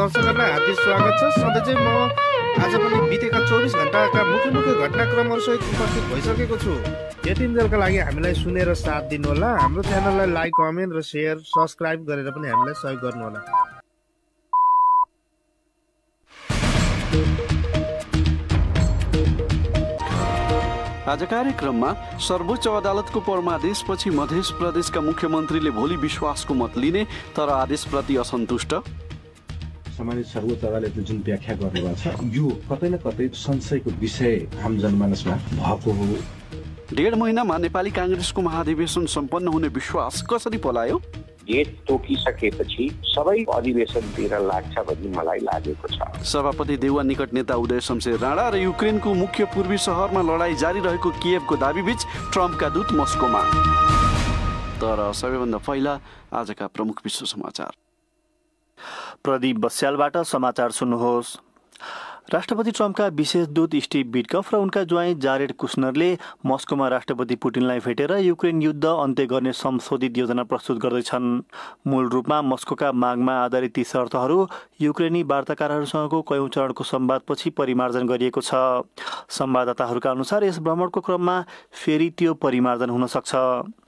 दर्शकहरूलाई हार्दिक स्वागत छ। सधैँ चाहिँ म आज पनि बितेका 24 घण्टाका मुख्य घटनाक्रमहरूसहित उपस्थित भइसकेको छु। यतिन्जेलका लागि हामीलाई सुनेर साथ दिनुहोला। हाम्रो च्यानललाई लाइक, कमेन्ट र सेयर, सब्स्क्राइब गरेर पनि हामीलाई सहयोग गर्नुहोला। आज कार्यक्रममा सर्वोच्च अदालतको परमादेशपछि मध्य प्रदेशका मुख्यमन्त्रीले भोलि विश्वासको मत लिने तर आदेशप्रति असन्तुष्ट। सम्मानित सर्वोच्च अदालतले जुन व्याख्या गर्नुभएको छ यो कतै न कतै संशयको विषय आम जनमानसमा भएको हो। 1.5 महिनामा नेपाली कांग्रेसको महाधिवेशन सम्पन्न हुने विश्वास कसरी पलायो? गेट तोकिसकेपछि सबै अधिवेशनतिर लाग्छ भन्ने मलाई लागेको छ। सभापति देउवा निकट नेता उदय शमशेर राणा र युक्रेनको मुख्य पूर्वी शहरमा लडाई जारी रहेको कियevको दाबीबीच ट्रम्पका दूत मस्कोमा। तर सबैभन्दा पहिला आजका प्रमुख विश्व समाचार। प्रदीप बस्यालबाट समाचार सुन्नुहोस्। राष्ट्रपति ट्रम्पका विशेष दूत स्टिभ विटकफ र उनका ज्वाइँ जारेड कुश्नरले मस्कोमा राष्ट्रपति पुटिनलाई भेटेर युक्रेन युद्ध अन्त्य गर्ने संशोधित योजना प्रस्तुत गर्दैछन्। मूल रूपमा मस्कोका मागमा आधारित ती शर्तहरू युक्रेनी वार्ताकारहरूसँगको कयौं चरणको संवादपछि परिमार्जन गरिएको छ। संवाददाताहरूका अनुसार यस भ्रमणको क्रममा फेरि त्यो परिमार्जन हुन सक्छ।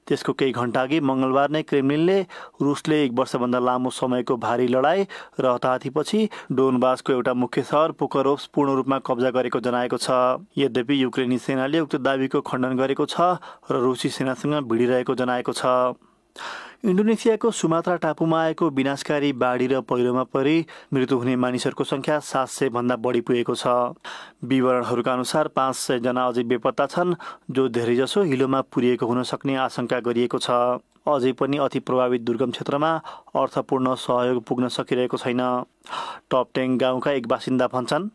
त्यसको केही घण्टा अघि मंगलबार नै क्रेमलिनले रुसले 1 वर्षभन्दा लामो समयको भारी लडाई र हताहतीपछि डोनबासको एउटा मुख्य सहर पोकरोव्स पूर्ण रूपमा कब्जा गरेको जनाएको छ। यद्यपि युक्रेनी सेनाले उक्त दाबीको खण्डन गरेको छ र रुसी सेनासँग भिडिरहेको जनाएको छ। इन्डोनेसियाको सुमात्रा टापुमा आएको विनाशकारी बाढी र पहिरोमा परि मृत्यु हुने मानिसहरूको संख्या 700 भन्दा बढी पुगेको छ। विवरणहरूका अनुसार 500 जना अझै बेपत्ता छन्, जो धेरैजसो हिलोमा पुरिएको हुन सक्ने आशंका गरिएको छ। अझै पनि अति प्रभावित दुर्गम क्षेत्रमा अर्थपूर्ण सहयोग पुग्न सकिरहेको छैन। टपटेङ गाउँका एक बासिन्दा भन्छन्,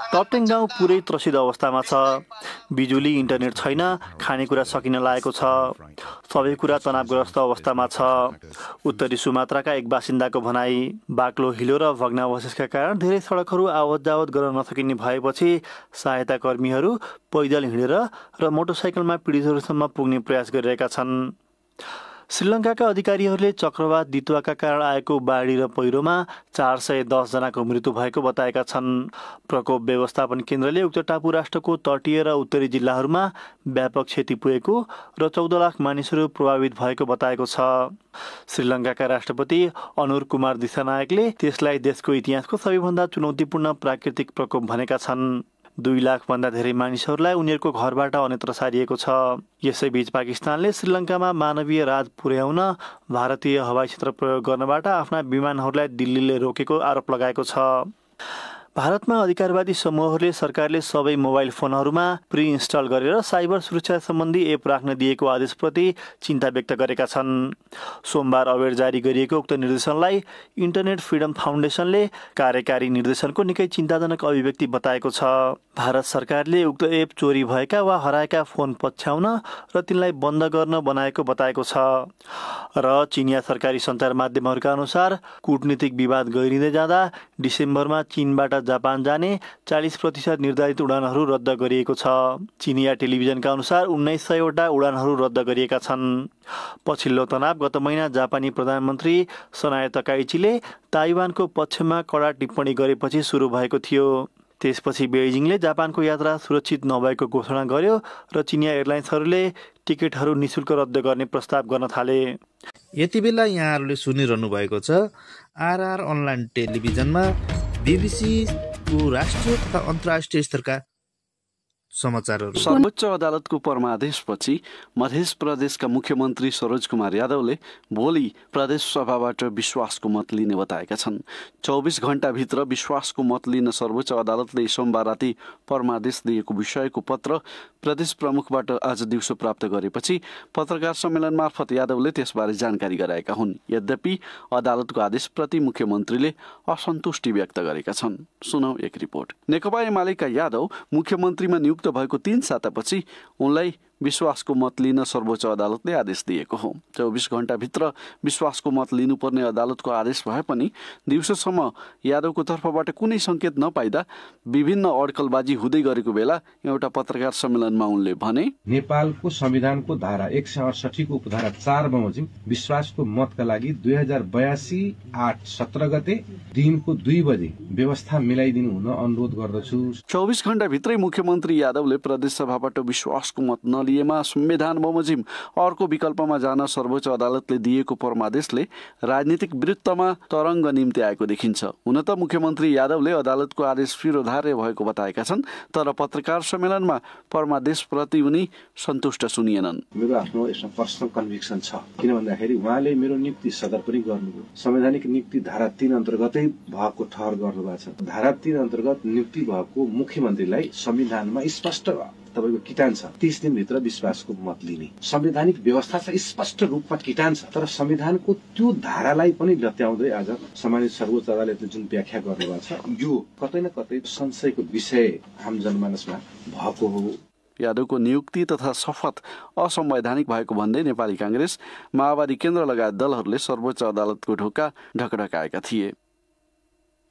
टपटेङ गाउँ पुरै त्रसित अवस्थामा छ। बिजुली, इन्टरनेट छैन, खानेकुरा सकिन लागेको छ। सबै कुरा तनावग्रस्त अवस्थामा छ। उत्तरी सुमात्राका एक बासिन्दाको भनाई, बाक्लो हिलो र भग्नावशेषका कारण धेरै सडकहरू आवत जावत गर्न नसकिने भएपछि सहायता कर्मीहरू पैदल हिँडेर र मोटरसाइकलमा पीडितहरूसम्म पुग्ने प्रयास गरिरहेका छन्। श्रीलङ्काका अधिकारीहरूले चक्रवात दितुवाका कारण आएको बाढी र पहिरोमा 410 जनाको मृत्यु भएको बताएका छन्। प्रकोप व्यवस्थापन केन्द्रले उक्त टापु राष्ट्रको तटीय र उत्तरी जिल्लाहरूमा व्यापक क्षति पुगेको र 14 लाख मानिसहरू प्रभावित भएको बताएको छ। श्रीलङ्काका राष्ट्रपति अनुर कुमार दिसानायकले त्यसलाई देशको इतिहासको सबैभन्दा चुनौतीपूर्ण प्राकृतिक प्रकोप भनेका छन्। 2 लाख भन्दा धेरै मानिसहरूलाई उनीहरूको घरबाट अन्यत्र सारिएको छ। यसैबीच पाकिस्तानले श्रीलङ्कामा मानवीय राहत पुर्याउन भारतीय हवाई क्षेत्र प्रयोग गर्नबाट आफ्ना विमानहरूलाई दिल्लीले रोकेको आरोप लगाएको छ। भारतमा अधिकारवादी समूहहरूले सरकारले सबै मोबाइल फोनहरूमा प्री इन्स्टल गरेर साइबर सुरक्षा सम्बन्धी एप राख्न दिएको आदेशप्रति चिन्ता व्यक्त गरेका छन्। सोमबार अबेर जारी गरिएको उक्त निर्देशनलाई इन्टरनेट फ्रिडम फाउन्डेसनले कार्यकारी निर्देशनको निकै चिन्ताजनक अभिव्यक्ति बताएको छ। भारत सरकारले उक्त एप चोरी भएका वा हराएका फोन पछ्याउन र तिनलाई बन्द गर्न बनाएको बताएको छ। र चिनिया सरकारी सञ्चार माध्यमहरूका अनुसार कूटनीतिक विवाद गहिरिँदै जाँदा डिसेम्बरमा चीनबाट जापान जाने 40% निर्धारित उडानहरू रद्द गरिएको छ। चिनिया टेलिभिजनका अनुसार 1900 वटा उडानहरू रद्द गरिएका छन्। पछिल्लो तनाव गत महिना जापानी प्रधानमन्त्री सनाए तकाइचीले ताइवानको पक्षमा कडा टिप्पणी गरेपछि सुरु भएको थियो। त्यसपछि बेइजिङले जापानको यात्रा सुरक्षित नभएको घोषणा गर्यो र चिनिया एयरलाइन्सहरूले टिकटहरू निशुल्क रद्द गर्ने प्रस्ताव गर्न थाले। यति बेला यहाँहरूले सुनिरहनु भएको छ आरआर अनलाइन टेलिभिजनमा बीबीसीको राष्ट्रिय तथा अन्तर्राष्ट्रिय स्तरका समाचारहरू। सर्वोच्च अदालतको परमादेशपछि मध्य प्रदेशका मुख्यमन्त्री सरोज कुमार यादवले भोलि प्रदेश सभाबाट विश्वासको मत लिने बताएका छन्। 24 घण्टाभित्र विश्वासको मत लिन सर्वोच्च अदालतले सोमबार राति परमादेश दिएको विषयको पत्र प्रदेश प्रमुखबाट आज दिउँसो प्राप्त गरेपछि पत्रकार सम्मेलन मार्फत यादवले त्यसबारे जानकारी गराएका हुन्। यद्यपि अदालतको आदेशप्रति मुख्यमन्त्रीले असन्तुष्टि व्यक्त गरेका छन्। सुनौ एक रिपोर्ट। नेकपा एमालेका यादव मुख्यमन्त्रीमा नियुक्त भएको 3 सातापछि उनलाई विश्वासको मत लिन सर्वोच्च अदालतले आदेश दिएको हो। 24 घण्टाभित्र विश्वासको मत लिनुपर्ने अदालतको आदेश भए पनि दिउँसोसम्म यादवको तर्फबाट कुनै सङ्केत नपाइदा विभिन्न अड्कलबाजी हुँदै गरेको बेला एउटा पत्रकार सम्मेलनमा उनले भने, नेपालको संविधानको धारा 168 को उपधारा 4 बमोजिम विश्वासको मतका लागि 2082 8 17 गते दिनको 2 बजे व्यवस्था मिलाइदिनु हुन अनुरोध गर्दछु। 24 घण्टाभित्रै मुख्यमन्त्री यादवले प्रदेश सभाबाट विश्वासको मत नलिएमा संविधान बमोजिम अर्को विकल्पमा जान सर्वोच्च अदालतले दिएको परमादेशले राजनीतिक वृत्तमा तरङ्ग निम्ति आएको देखिन्छ। हुन त मुख्यमन्त्री यादवले अदालतको आदेश विरोधार्य भएको बताएका छन्, तर पत्रकार सम्मेलनमा परमादेशप्रति उनी सन्तुष्ट सुनिएनन्। मेरो आफ्नो यसमा पर्सनल कन्भिक्सन छ, किन भन्दाखेरि उहाँले मेरो नियुक्ति सदर पनि गर्नुभयो। संवैधानिक नियुक्ति धारा 3 अन्तर्गतै भएको ठहर गर्नुभएको छ। धारा 3 अन्तर्गत नियुक्ति भएको मुख्यमन्त्रीलाई संविधानमा स्पष्ट तपाईको किटान छ 30 दिनभित्र विश्वासको मत लिने संवैधानिक व्यवस्था छ, स्पष्ट रूपमा किटान छ। तर संविधानको त्यो धारालाई पनि लत्याउँदै आज सम्मानित सर्वोच्च अदालतले जुन व्याख्या गर्नुभएको छ, यो कतै न कतै संशयको विषय आम जनमानसमा भएको हो। यादवको नियुक्ति तथा शपथ असंवैधानिक भएको भन्दै नेपाली कांग्रेस, माओवादी केन्द्र लगायत दलहरूले सर्वोच्च अदालतको ढोका ढकढकाएका थिए।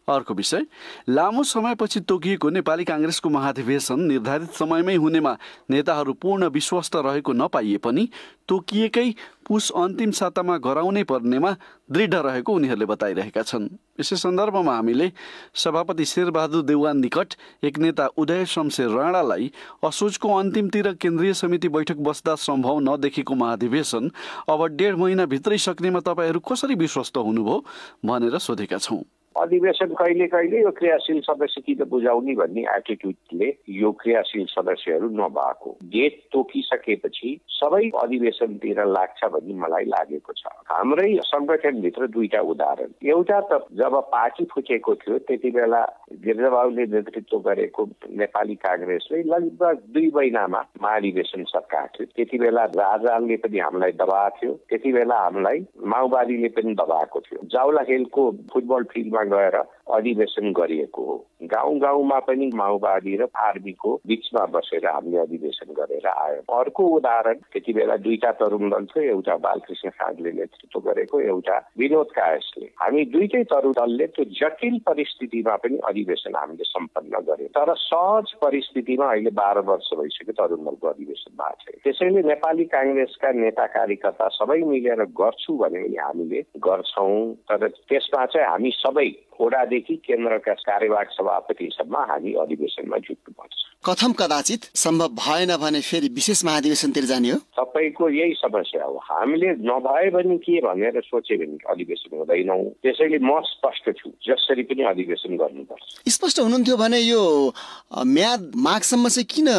अर्को विषय, लामो समयपछि तोकिएको नेपाली कांग्रेसको महाधिवेशन निर्धारित समयमै हुनेमा नेताहरू पूर्ण विश्वस्त रहेको नपाइए पनि तोकिएकै पुस अन्तिम सातामा गराउनै पर्नेमा दृढ रहेको उनीहरूले बताइरहेका छन्। यसै सन्दर्भमा हामीले सभापति शेरबहादुर देउवान निकट एक नेता उदय शमशेर राणालाई असोजको अन्तिमतिर केन्द्रीय समिति बैठक बस्दा सम्भव नदेखेको महाधिवेशन अब 1.5 महिनाभित्रै सक्नेमा तपाईहरू कसरी विश्वस्त हुनुभयो भनेर सोधेका छौं। अधिवेशन कहिले कहिले यो क्रियाशील सदस्य किन बुझाउने भन्ने एटिट्युडले यो क्रियाशील सदस्यहरू नभएको डेट तोकिसकेपछि सबै अधिवेशनतिर लाग्छ भन्ने मलाई लागेको छ। हाम्रै संगठनभित्र दुईटा उदाहरण, एउटा त जब पार्टी फुटेको थियो त्यति बेला गिरिजाबाबुले नेतृत्व गरेको नेपाली कांग्रेसले लगभग 2 महिनामा महाधिवेशन सकाएको थियो। त्यति बेला राजाले पनि हामीलाई दबाएको थियो, त्यति बेला हामीलाई माओवादीले पनि दबाएको थियो। जाउलाखेलको फुटबल फिल्डमा गएर अधिवेशन गरिएको हो। गाउँ गाउँमा पनि माओवादी र आर्मीको बीचमा बसेर हामीले अधिवेशन गरेर आयो। अर्को उदाहरण, त्यति बेला दुईटा तरुण दल थियो, एउटा बालकृष्ण खाँडले नेतृत्व गरेको, एउटा विनोद कायसले। हामी दुईटै तरुण दलले त्यो जटिल परिस्थितिमा पनि अधिवेशन हामीले सम्पन्न गर्यौं। तर सहज परिस्थितिमा अहिले 12 वर्ष भइसक्यो तरुण दलको अधिवेशन भएको छैन। त्यसैले नेपाली कांग्रेसका नेता कार्यकर्ता सबै मिलेर गर्छु भने हामीले गर्छौं, तर त्यसमा चाहिँ हामी सबै ओडादेखि केन्द्रका कार्यवाहक सभापतिसम्म हामी अधिवेशनमा जुट्नुपर्छ। कथम कदाचित सम्भव भएन भने फेरि विशेष महाधिवेशनतिर जाने हो। सबैको यही समस्या हो। हामीले नभए पनि के भनेर सोचे भने अधिवेशन हुँदैनौ। त्यसैले म स्पष्ट छु, जसरी पनि अधिवेशन गर्नुपर्छ। स्पष्ट हुनुहुन्थ्यो भने यो म्याद माघसम्म चाहिँ किन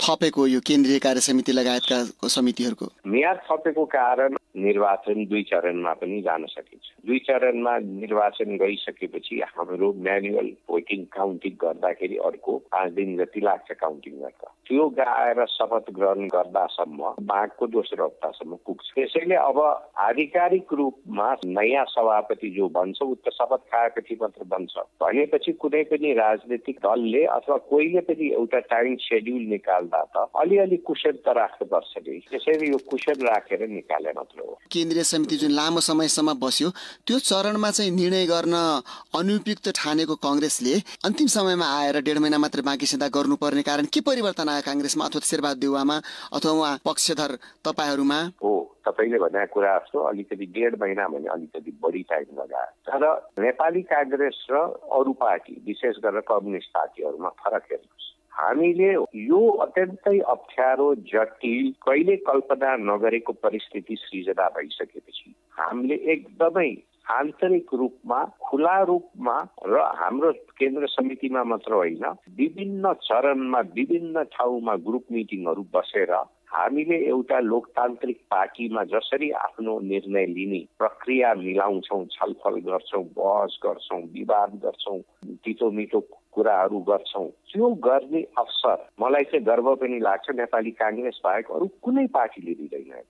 थपेको यो केन्द्रीय कार्य समिति लगायतका समितिहरूको? म्याद थपेको कारण निर्वाचन 2 चरणमा पनि जान सकिन्छ। 2 चरणमा निर्वाचन गइसकेपछि हाम्रो म्यानुअल भोटिङ काउन्टिङ गर्दाखेरि अर्को 5 दिन जति लाग्छ काउन्टिङ गर्दा। त्यो गाएर शपथ ग्रहण गर्दासम्म माघको दोस्रो हप्तासम्म पुग्छ। त्यसैले अब आधिकारिक रूपमा नयाँ सभापति जो बन्छ उ त शपथ खाएपछि मात्र बन्छ भनेपछि कुनै पनि राजनीतिक दलले अथवा कोहीले पनि एउटा टाइम शेड्युल निकाल्दा त अलिअलि कुशल त राख्नुपर्छ नि। त्यसैले यो कुशल राखेर निकाले मात्र हो। केन्द्रीय समिति जुन लामो समयसम्म बस्यो त्यो चरणमा चाहिँ निर्णय गर्न अनुपयुक्त ठानेको कांग्रेसले अन्तिम समयमा आएर 1.5 महिना मात्र बाँकी छँदा गर्नुपर्ने कारण के परिवर्तन आयो कांग्रेसमा अथवा शेरबहादुर देउवामा अथवा उहाँ पक्षधर तपाईहरुमा? हो, तपाईले भनेको कुरा जस्तो अलिकति 1.5 महिना भने अलिकति बढी टाइम लगायो। तर नेपाली कांग्रेस र अरू पार्टी विशेष गरेर कम्युनिस्ट पार्टीहरुमा फरक हेर्नुस्। हामीले यो अत्यन्तै अप्ठ्यारो जटिल कहिले कल्पना नगरेको परिस्थिति सृजना भइसकेपछि हामीले एकदमै आन्तरिक रूपमा खुला रूपमा र हाम्रो केन्द्र समितिमा मात्र होइन विभिन्न चरणमा विभिन्न ठाउँमा ग्रुप मिटिङहरू बसेर हामीले एउटा लोकतान्त्रिक पार्टीमा जसरी आफ्नो निर्णय लिने प्रक्रिया मिलाउँछौं, छलफल गर्छौं, बहस गर्छौं, विवाद गर्छौं, तितो मिठो कुराहरू गर्छौं, त्यो गर्ने अवसर मलाई चाहिँ गर्व पनि लाग्छ नेपाली कांग्रेस बाहेक अरू कुनै पार्टीले दिँदैन।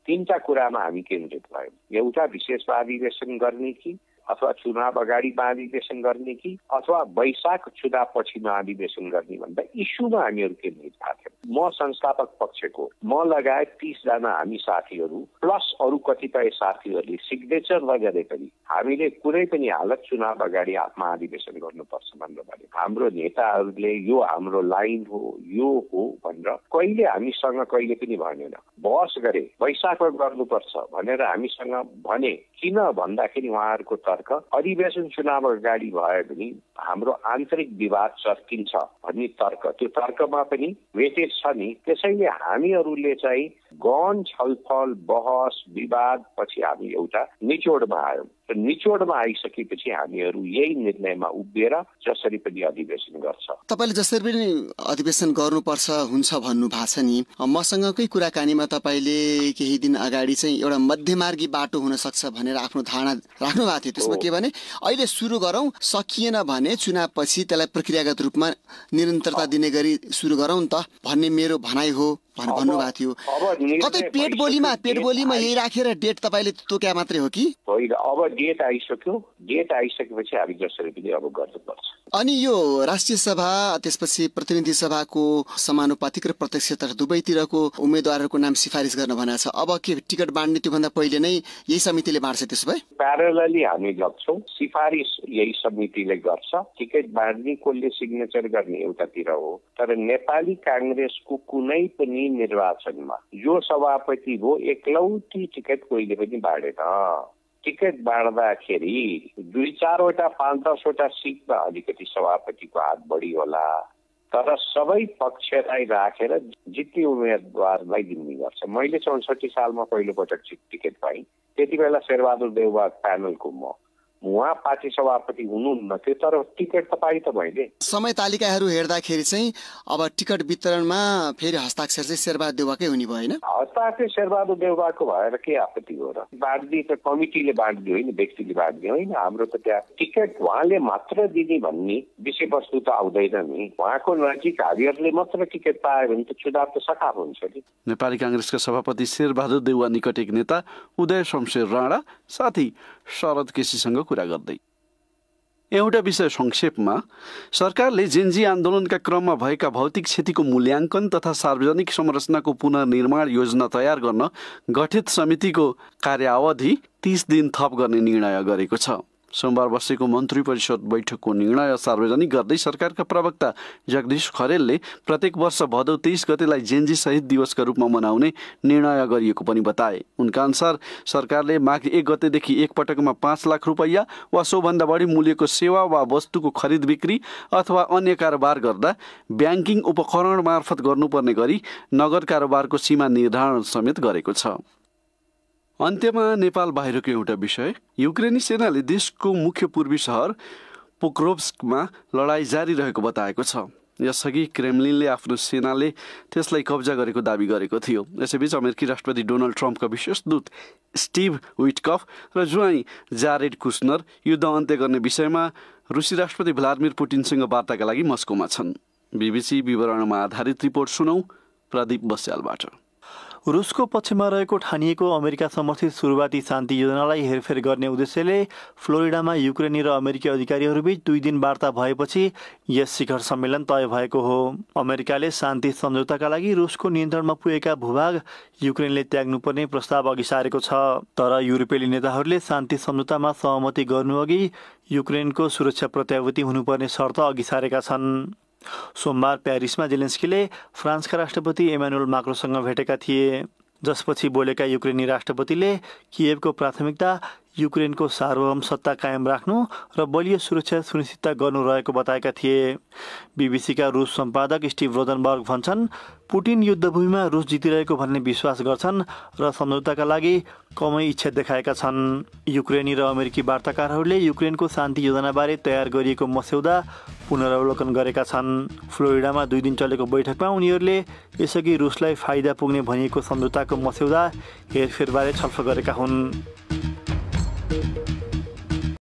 3टा कुरामा हामी केन्द्रित भयौं। एउटा विशेष अधिवेशन गर्ने कि अथवा चुनाव अगाडि महाधिवेशन गर्ने कि अथवा वैशाख चुनावपछि महाधिवेशन गर्ने भन्दा इस्युमा हामीहरू केन्द्रित भएको थियौँ। म संस्थापक पक्षको म लगायत 30 जना हामी साथीहरू प्लस अरू कतिपय साथीहरूले सिग्नेचर लगाए पनि हामीले कुनै पनि हालत चुनाव अगाडि महाधिवेशन गर्नुपर्छ भनेर भने हाम्रो नेताहरूले यो हाम्रो लाइन हो यो हो भनेर कहिले हामीसँग कहिले पनि भनेन। बहस गरे वैशाखमा गर्नुपर्छ भनेर हामीसँग भने, किन भन्दाखेरि उहाँहरूको तर्क अधिवेशन चुनाव अगाडि भयो भने हाम्रो आन्तरिक विवाद चर्किन्छ भन्ने तर्क, त्यो तर्कमा पनि वेटेज छ नि। त्यसैले हामीहरूले चाहिँ गहन छलफल बहस विवाद पछि हामी एउटा निचोडमा आयौँ। निचोडमा आइसकेपछि हामीहरू यही निर्णयमा उभिएर जसरी पनि अधिवेशन गर्छ। तपाईँले जसरी पनि अधिवेशन गर्नुपर्छ हुन्छ भन्नु भएको छ नि, मसँगकै कुराकानीमा तपाईँले केही दिन अगाडि चाहिँ एउटा मध्यमार्गी बाटो हुन सक्छ भनेर आफ्नो धारणा राख्नु भएको थियो। त्यसमा के भने अहिले सुरु गरौँ, सकिएन भने चुनावपछि त्यसलाई प्रक्रियागत रूपमा निरन्तरता दिने गरी सुरु गरौँ त भन्ने मेरो भनाइ हो भनेर भन्नुभएको थियो। कतै पेट बोलीमा यही राखेर डेट तपाईँले तोक्या मात्रै हो कि होइन? अब डेट आइसक्यो, डेट आइसकेपछि हामी जसरी पनि अब गर्नुपर्छ। अनि यो राष्ट्रिय सभा त्यसपछि प्रतिनिधि सभाको समानुपातिक र प्रत्यक्ष दुवैतिरको उम्मेदवारहरूको नाम सिफारिस गर्न भनेको छ। अब के टिकट बाँड्ने त्योभन्दा पहिले नै यही समितिले बाँड्छ? त्यसो भए प्यारलली हामी गर्छौँ, सिफारिस यही समितिले गर्छ। टिकट बाँड्ने कसले सिग्नेचर गर्ने एउटातिर हो, तर नेपाली काङ्ग्रेसको कुनै पनि निर्वाचनमा जो सभापति हो एकलौटी टिकट कोहीले पनि बाँडेन। टिकट बाँड्दाखेरि 2-4वटा 5-10वटा सिटमा अलिकति सभापतिको हात बढी होला, तर सबै पक्षलाई राखेर जित्ने उम्मेदवारलाई दिने गर्छ। मैले 64 सालमा पहिलोपटक टिकट पाएँ। त्यति बेला शेरबहादुर देउवा प्यानलको उहाँ पार्टी सभापति हुनुहुन्न थियो, तर टिकट त पाएँ त मैले। समय तालिकाहरू हेर्दाखेरि चाहिँ अब टिकट वितरणमा फेरि हस्ताक्षर चाहिँ शेरबहादुर देउवाकै हुने भयो होइन? हस्ताक्षर शेरबहादुर देउवाको भएर के आपत्ति हो र? बाँड्ने त कमिटीले बाँड्ने होइन, व्यक्तिले बाँड्ने होइन। हाम्रो त त्यहाँ टिकट उहाँले मात्र दिने भन्ने विषयवस्तु त आउँदैन नि। उहाँको नजिक हारिहरूले मात्र टिकट पायो भने त चुनाव त सकाप हुन्छ नि। नेपाली काङ्ग्रेसका सभापति शेरबहादुर देउवा निकट एक नेता उदय शमशेर राणा साथी शरद केसीसँग कुरा गर्दै एउटा विषय संक्षेपमा, सरकारले जेनजी आन्दोलनका क्रममा भएका भौतिक क्षतिको मूल्याङ्कन तथा सार्वजनिक संरचनाको पुनर्निर्माण योजना तयार गर्न गठित समितिको कार्यावधि 30 दिन थप गर्ने निर्णय गरेको छ। सोमबार बसेको मन्त्री परिषद बैठकको निर्णय सार्वजनिक गर्दै सरकारका प्रवक्ता जगदीश खरेलले प्रत्येक वर्ष भदौ 23 गतेलाई जेनजी शहीद दिवसका रूपमा मनाउने निर्णय गरिएको पनि बताए। उनका अनुसार सरकारले माघ 1 गतेदेखि एक पटकमा 5 लाख रुपैयाँ वा सोभन्दा बढी मूल्यको सेवा वा वस्तुको खरिद बिक्री अथवा अन्य कारोबार गर्दा ब्याङ्किङ उपकरण मार्फत गर्नुपर्ने गरी नगद कारोबारको सीमा निर्धारण समेत गरेको छ। अन्त्यमा नेपाल बाहिरको एउटा विषय, युक्रेनी सेनाले देशको मुख्य पूर्वी सहर पोक्रोभस्कमा लडाईँ जारी रहेको बताएको छ। यसअघि क्रेमलिनले आफ्नो सेनाले त्यसलाई कब्जा गरेको दावी गरेको थियो। यसैबीच अमेरिकी राष्ट्रपति डोनाल्ड ट्रम्पका विशेष दूत स्टिभ विटकफ र ज्वाइँ जारेड कुशनर युद्ध अन्त्य गर्ने विषयमा रुसी राष्ट्रपति भ्लादिमिर पुटिनसँग वार्ताका लागि मस्कोमा छन्। बीबीसी विवरणमा आधारित रिपोर्ट सुनौ प्रदीप बस्यालबाट। रुसको पक्षमा रहेको ठानिएको अमेरिका समर्थित सुरुवाती शान्ति योजनालाई हेरफेर गर्ने उद्देश्यले फ्लोरिडामा युक्रेनी र अमेरिकी अधिकारीहरूबीच 2 दिन वार्ता भएपछि यस शिखर सम्मेलन तय भएको हो। अमेरिकाले शान्ति सम्झौताका लागि रुसको नियन्त्रणमा पुगेका भूभाग युक्रेनले त्याग्नुपर्ने प्रस्ताव अघि सारेको छ। तर युरोपेली नेताहरूले शान्ति सम्झौतामा सहमति गर्नुअघि युक्रेनको सुरक्षा प्रत्याभूति हुनुपर्ने शर्त अघि सारेका छन्। सोमबार प्यारिसमा जेलेन्स्कीले फ्रान्सका राष्ट्रपति एमानुएल माक्रोसँग भेटेका थिए, जसपछि बोलेका युक्रेनी राष्ट्रपतिले कियेभको प्राथमिकता युक्रेनको सार्वभौम सत्ता कायम राख्नु र बलियो सुरक्षा सुनिश्चित गर्नु रहेको बताएका थिए। बीबीसीका रुस सम्पादक स्टिभ रोजनबर्ग भन्छन्, पुटिन युद्धभूमिमा रुस जितिरहेको भन्ने विश्वास गर्छन् र सम्झौताका लागि कमै इच्छा देखाएका छन्। युक्रेनी र अमेरिकी वार्ताकारहरूले युक्रेनको शान्ति योजनाबारे तयार गरिएको मस्यौदा पुनरावलोकन गरेका छन्। फ्लोरिडामा 2 दिन चलेको बैठकमा उनीहरूले यसअघि रुसलाई फाइदा पुग्ने भनिएको सम्झौताको मस्यौदा हेरफेरबारे छलफल गरेका हुन्।